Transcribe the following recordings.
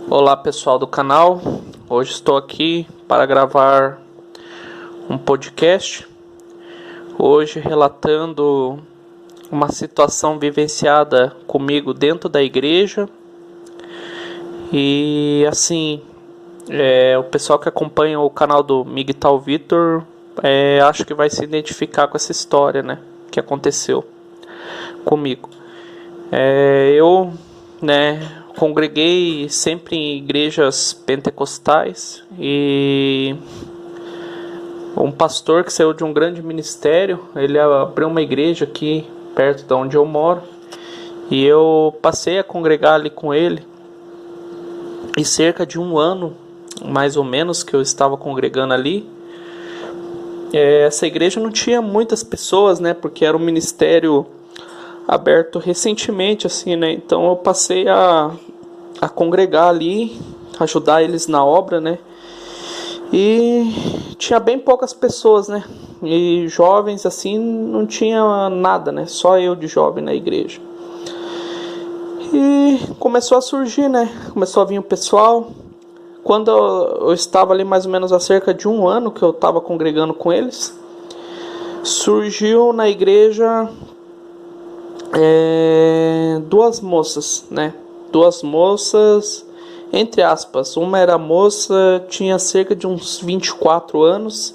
Olá pessoal do canal, hoje estou aqui para gravar um podcast, hoje relatando uma situação vivenciada comigo dentro da igreja e assim, o pessoal que acompanha o canal do Miguel Vitor acho que vai se identificar com essa história, né, que aconteceu comigo. Eu, congreguei sempre em igrejas pentecostais e um pastor que saiu de um grande ministério, ele abriu uma igreja aqui perto de onde eu moro e eu passei a congregar ali com ele. E cerca de um ano, mais ou menos, que eu estava congregando ali, essa igreja não tinha muitas pessoas, né, porque era um ministério aberto recentemente, assim, né? Então eu passei a congregar ali, ajudar eles na obra, né? E tinha bem poucas pessoas, né? E jovens, assim, não tinha nada, né? Só eu de jovem na igreja. E começou a surgir, né? Começou a vir o pessoal. Quando eu estava ali mais ou menos há cerca de um ano que eu estava congregando com eles, surgiu na igreja duas moças, né? Duas moças, entre aspas. Uma era moça, tinha cerca de uns 24 anos.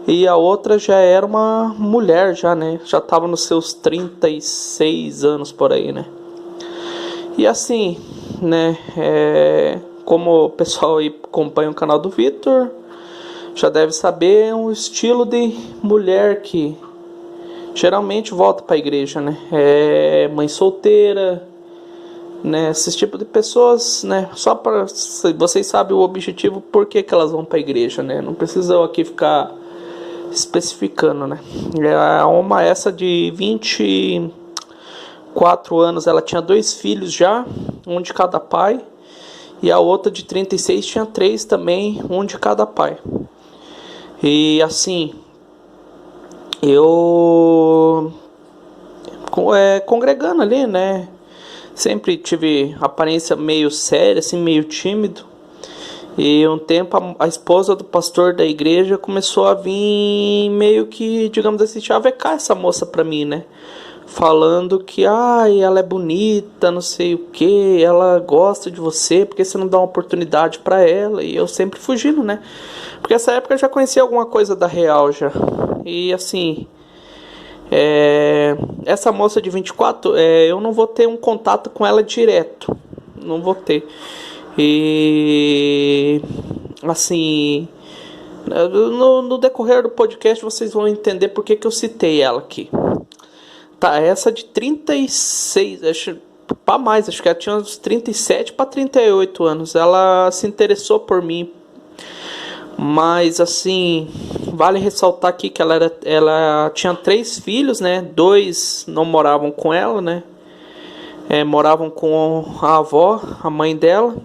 E a outra já era uma mulher, já, né? Já estava nos seus 36 anos por aí, né? E assim, né? Como o pessoal aí acompanha o canal do Vitor, já deve saber, é um estilo de mulher que geralmente volta para a igreja, né? É mãe solteira, né? Esses tipos de pessoas, né? Só para vocês sabem o objetivo, por que elas vão para a igreja, né? Não precisa eu aqui ficar especificando, né? Uma essa de 24 anos, ela tinha 2 filhos já, um de cada pai, e a outra de 36 tinha 3 também, um de cada pai. E assim, eu congregando ali, né? Sempre tive aparência meio séria, assim, meio tímido. E um tempo a esposa do pastor da igreja começou a vir meio que, digamos assim, chavecar essa moça pra mim, né? Falando que, ela é bonita, não sei o que, ela gosta de você, porque você não dá uma oportunidade pra ela? E eu sempre fugindo, né? Porque nessa época eu já conhecia alguma coisa da real já. E assim, essa moça de 24, eu não vou ter um contato com ela direto. Não vou ter. E assim, no decorrer do podcast vocês vão entender por que eu citei ela aqui. Tá, essa de 36, acho para mais, acho que ela tinha uns 37 para 38 anos. Ela se interessou por mim. Mas assim, vale ressaltar aqui que ela tinha 3 filhos, né? 2 não moravam com ela, né? Moravam com a avó, a mãe dela,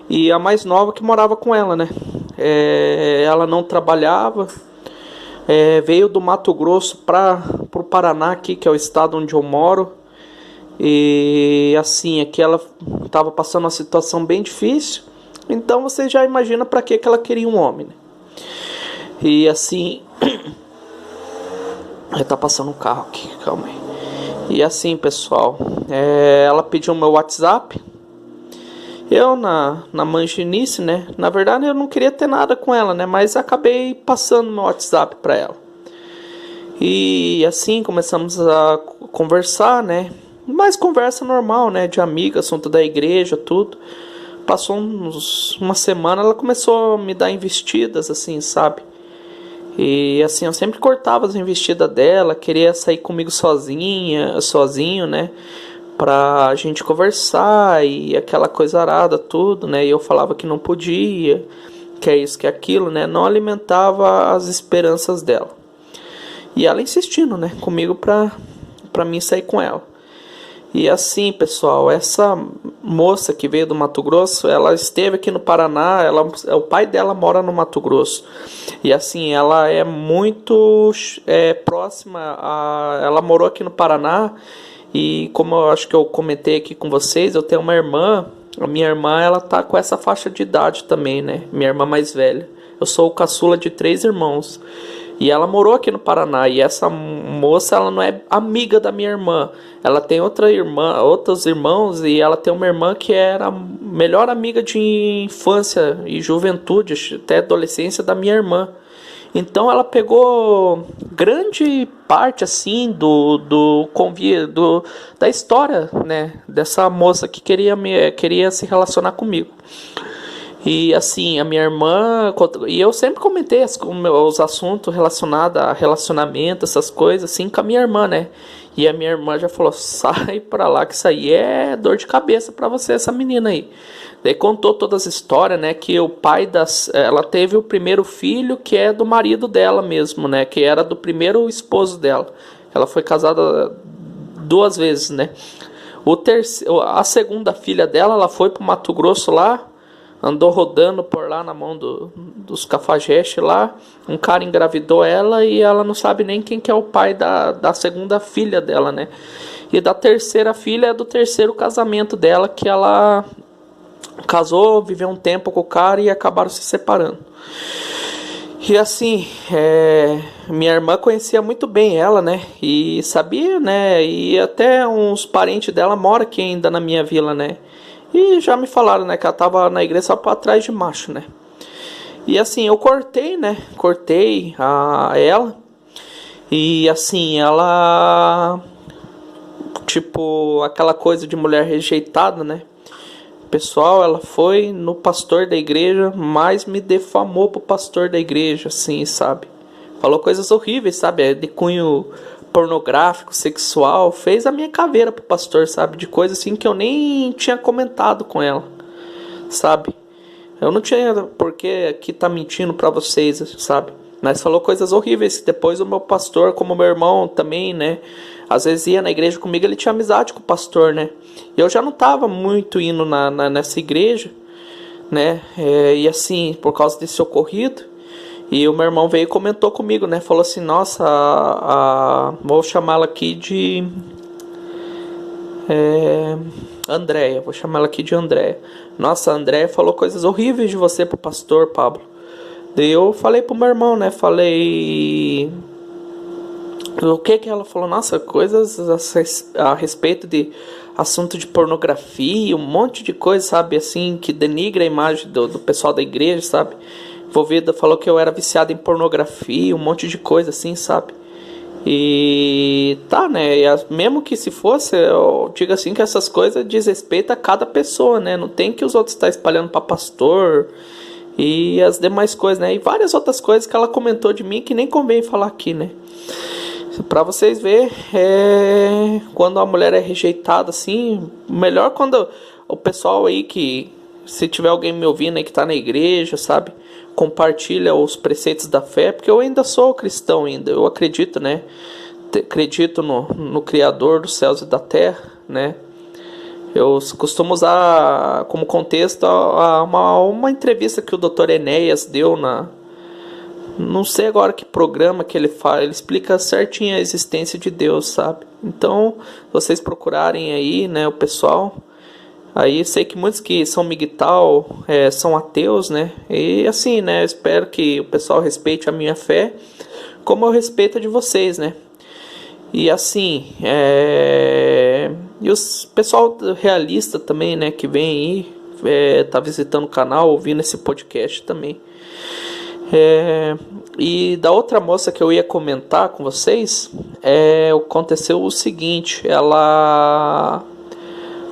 e a mais nova que morava com ela, né? Ela não trabalhava, veio do Mato Grosso para o Paraná aqui, que é o estado onde eu moro. E assim, aqui ela estava passando uma situação bem difícil. Então você já imagina para que ela queria um homem, né? E assim, tá passando um carro aqui, calma aí. E assim, pessoal, ela pediu meu WhatsApp. Eu na manjinice, né? Na verdade eu não queria ter nada com ela, né? Mas acabei passando meu WhatsApp para ela. E assim começamos a conversar, né? Mas conversa normal, né? De amiga, assunto da igreja, tudo. Passou uma semana, ela começou a me dar investidas, assim, sabe? E assim, eu sempre cortava as investidas dela, queria sair comigo sozinho, né? Pra gente conversar e aquela coisa arada, tudo, né? E eu falava que não podia, que é isso, que é aquilo, né? Não alimentava as esperanças dela. E ela insistindo, né? Comigo pra mim sair com ela. E assim, pessoal, essa moça que veio do Mato Grosso, ela esteve aqui no Paraná, o pai dela mora no Mato Grosso. E assim, ela é muito próxima, ela morou aqui no Paraná. E como eu acho que eu comentei aqui com vocês, eu tenho uma irmã a minha irmã, ela tá com essa faixa de idade também, né? Minha irmã mais velha. Eu sou o caçula de 3 irmãos. E ela morou aqui no Paraná. E essa moça, ela não é amiga da minha irmã. Ela tem outra irmã, outros irmãos. E ela tem uma irmã que era a melhor amiga de infância e juventude, até adolescência, da minha irmã. Então ela pegou grande parte assim do convívio da história, né, dessa moça que queria se relacionar comigo. E assim, a minha irmã, e eu sempre comentei os assuntos relacionados a relacionamento, essas coisas, assim, com a minha irmã, né? E a minha irmã já falou: sai pra lá, que isso aí é dor de cabeça pra você, essa menina aí. Daí contou todas as histórias, né? Que o pai ela teve o primeiro filho, que é do marido dela mesmo, né? Que era do primeiro esposo dela. Ela foi casada 2 vezes, né? A segunda filha dela, ela foi pro Mato Grosso lá. Andou rodando por lá na mão dos cafajestes lá. Um cara engravidou ela e ela não sabe nem quem que é o pai da segunda filha dela, né? E da terceira filha é do terceiro casamento dela, que ela casou, viveu um tempo com o cara e acabaram se separando. E assim, minha irmã conhecia muito bem ela, né? E sabia, né? E até uns parentes dela moram aqui ainda na minha vila, né? E já me falaram, né, que ela tava na igreja só pra trás de macho, né? E assim, eu cortei, né? Cortei ela. E assim, ela... Tipo, aquela coisa de mulher rejeitada, né? Pessoal, ela foi no pastor da igreja, mas me defamou pro pastor da igreja, assim, sabe? Falou coisas horríveis, sabe? De cunho pornográfico, sexual. Fez a minha caveira pro pastor, sabe? De coisa assim que eu nem tinha comentado com ela, sabe? Eu não tinha por que aqui tá mentindo pra vocês, sabe? Mas falou coisas horríveis. Depois o meu pastor, como meu irmão também, né? Às vezes ia na igreja comigo, ele tinha amizade com o pastor, né? E eu já não tava muito indo nessa igreja, né? E assim, por causa desse ocorrido. E o meu irmão veio e comentou comigo, né? Falou assim: nossa, vou chamá-la aqui de Andréia. Vou chamar ela aqui de Andréia. Nossa, a Andréia falou coisas horríveis de você pro pastor, Pablo. Daí eu falei pro meu irmão, né? Falei... O que ela falou? Nossa, coisas a respeito de assunto de pornografia, um monte de coisa, sabe? Assim, que denigra a imagem do pessoal da igreja, sabe? Envolvida, falou que eu era viciado em pornografia, um monte de coisa assim, sabe? E tá, né? Mesmo que se fosse, eu digo assim que essas coisas diz respeito a cada pessoa, né? Não tem que os outros estar espalhando para pastor e as demais coisas, né? E várias outras coisas que ela comentou de mim que nem convém falar aqui, né? Pra vocês verem, quando a mulher é rejeitada assim, melhor quando o pessoal aí que, se tiver alguém me ouvindo aí que tá na igreja, sabe, compartilha os preceitos da fé, porque eu ainda sou cristão ainda, eu acredito, né, acredito no Criador dos céus e da terra, né. Eu costumo usar como contexto uma entrevista que o Dr. Enéas deu não sei agora que programa que ele fala, ele explica certinho a existência de Deus, sabe? Então, vocês procurarem aí, né, o pessoal. Aí sei que muitos que são migtal são ateus, né? E assim, né, eu espero que o pessoal respeite a minha fé, como eu respeito a de vocês, né? E assim, e os pessoal realista também, né, que vem aí, tá visitando o canal, ouvindo esse podcast também. E da outra moça que eu ia comentar com vocês, aconteceu o seguinte, ela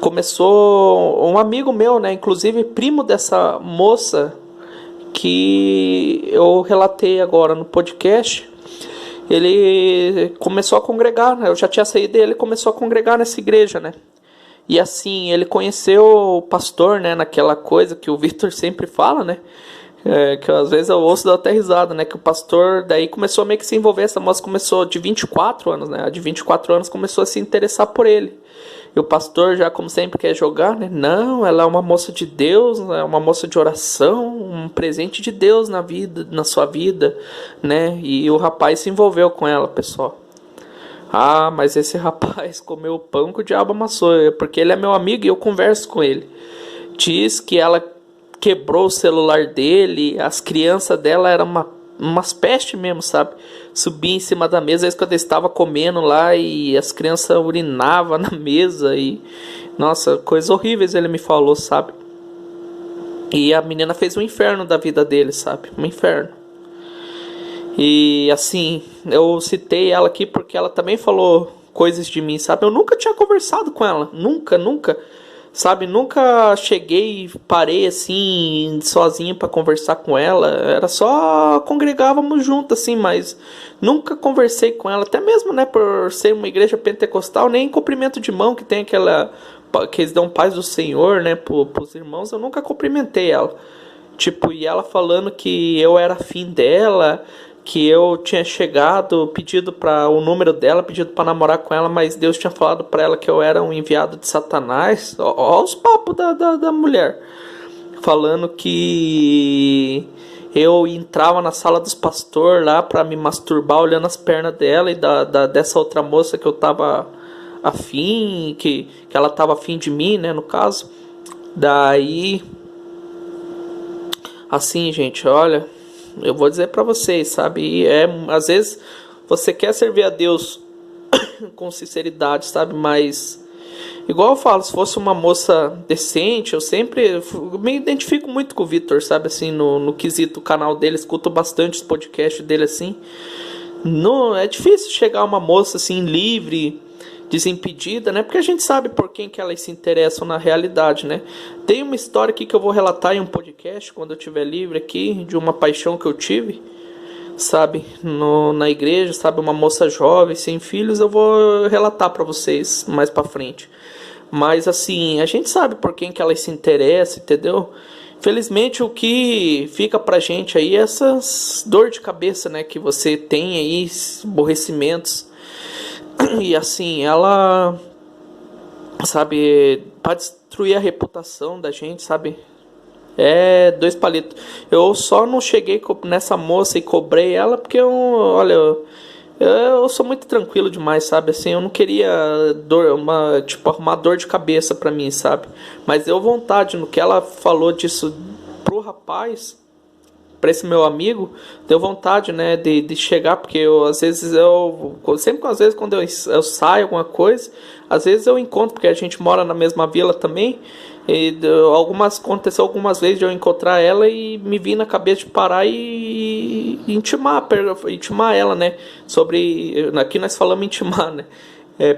começou, um amigo meu, né, inclusive primo dessa moça que eu relatei agora no podcast, ele começou a congregar, né, eu já tinha saído dele, ele começou a congregar nessa igreja, né, e assim, ele conheceu o pastor, né, naquela coisa que o Victor sempre fala, né, que às vezes eu ouço dá até risada, né? Que o pastor daí começou a meio que se envolver. Essa moça começou de 24 anos, né? A de 24 anos começou a se interessar por ele. E o pastor já, como sempre, quer jogar, né? Não, ela é uma moça de Deus, é uma moça de oração, um presente de Deus na vida, na sua vida, né? E o rapaz se envolveu com ela, pessoal. Ah, mas esse rapaz comeu o pão que o diabo amassou, porque ele é meu amigo e eu converso com ele. diz que ela quebrou o celular dele, as crianças dela eram umas pestes mesmo, sabe? Subia em cima da mesa, às vezes quando eu estava comendo lá e as crianças urinavam na mesa e... Nossa, coisas horríveis ele me falou, sabe? E a menina fez um inferno da vida dele, sabe? Um inferno. E assim, eu citei ela aqui porque ela também falou coisas de mim, sabe? Eu nunca tinha conversado com ela, nunca, sabe? Nunca cheguei e parei assim, sozinho pra conversar com ela. Era só congregávamos juntos assim, mas nunca conversei com ela. Até mesmo, né, por ser uma igreja pentecostal, nem cumprimento de mão que tem aquela... que eles dão paz do Senhor, né, pros irmãos, eu nunca cumprimentei ela. Tipo, e ela falando que eu era afim dela, que eu tinha chegado, pedido para o número dela, pedido para namorar com ela, mas Deus tinha falado para ela que eu era um enviado de Satanás. Ó os papos da mulher. Falando que eu entrava na sala dos pastores lá para me masturbar olhando as pernas dela e dessa outra moça que eu tava afim, que ela tava afim de mim, né, no caso. Daí, assim, gente, olha, eu vou dizer pra vocês, sabe, às vezes você quer servir a Deus com sinceridade, sabe, mas igual eu falo, se fosse uma moça decente, eu sempre me identifico muito com o Vitor, sabe, assim, no quesito canal dele, escuto bastante os podcasts dele, assim. Não, é difícil chegar uma moça assim livre, desimpedida, né? Porque a gente sabe por quem que elas se interessam na realidade, né? Tem uma história aqui que eu vou relatar em um podcast quando eu estiver livre aqui, de uma paixão que eu tive, sabe? Na igreja, sabe? Uma moça jovem, sem filhos, eu vou relatar pra vocês mais pra frente. Mas assim, a gente sabe por quem que elas se interessam, entendeu? Felizmente o que fica pra gente aí é essas dor de cabeça, né? Que você tem aí, aborrecimentos. E assim, ela, sabe, para destruir a reputação da gente, sabe? É dois palitos. Eu só não cheguei nessa moça e cobrei ela porque olha, eu sou muito tranquilo demais, sabe? Assim, eu não queria arrumar dor de cabeça pra mim, sabe? Mas deu vontade no que ela falou disso pro rapaz, para esse meu amigo, deu vontade, né, de chegar, porque às vezes quando eu saio alguma coisa, às vezes eu encontro, porque a gente mora na mesma vila também, e aconteceu algumas vezes de eu encontrar ela e me vir na cabeça de parar e intimar ela, né, aqui nós falamos intimar, né,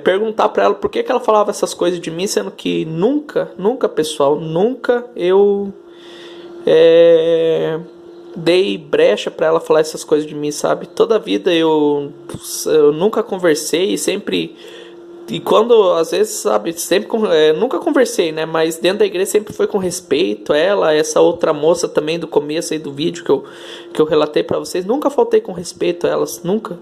perguntar para ela por que ela falava essas coisas de mim, sendo que nunca, pessoal, nunca eu dei brecha pra ela falar essas coisas de mim, sabe? Toda a vida eu nunca conversei, sempre... E quando, às vezes, sabe, nunca conversei, né? Mas dentro da igreja sempre foi com respeito. Ela, essa outra moça também do começo aí do vídeo que eu relatei pra vocês, nunca faltei com respeito a elas, nunca.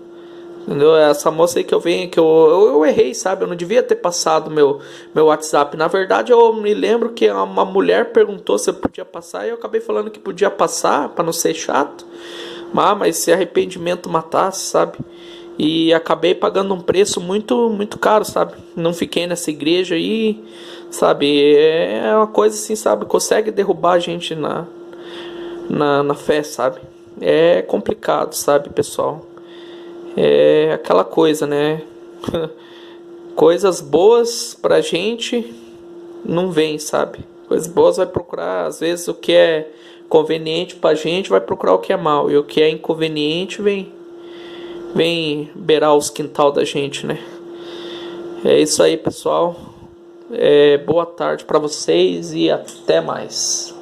Entendeu? Essa moça aí que eu venho, que eu errei, sabe? Eu não devia ter passado meu WhatsApp. Na verdade, eu me lembro que uma mulher perguntou se eu podia passar e eu acabei falando que podia passar, pra não ser chato. Mas se arrependimento matasse, sabe? E acabei pagando um preço muito caro, sabe? Não fiquei nessa igreja aí, sabe? É uma coisa assim, sabe? Consegue derrubar a gente na fé, sabe? É complicado, sabe, pessoal? É aquela coisa, né? Coisas boas pra gente não vem, sabe? Coisas boas vai procurar, às vezes o que é conveniente pra gente vai procurar o que é mal, e o que é inconveniente vem beirar os quintal da gente, né? É isso aí, pessoal. Boa tarde pra vocês e até mais.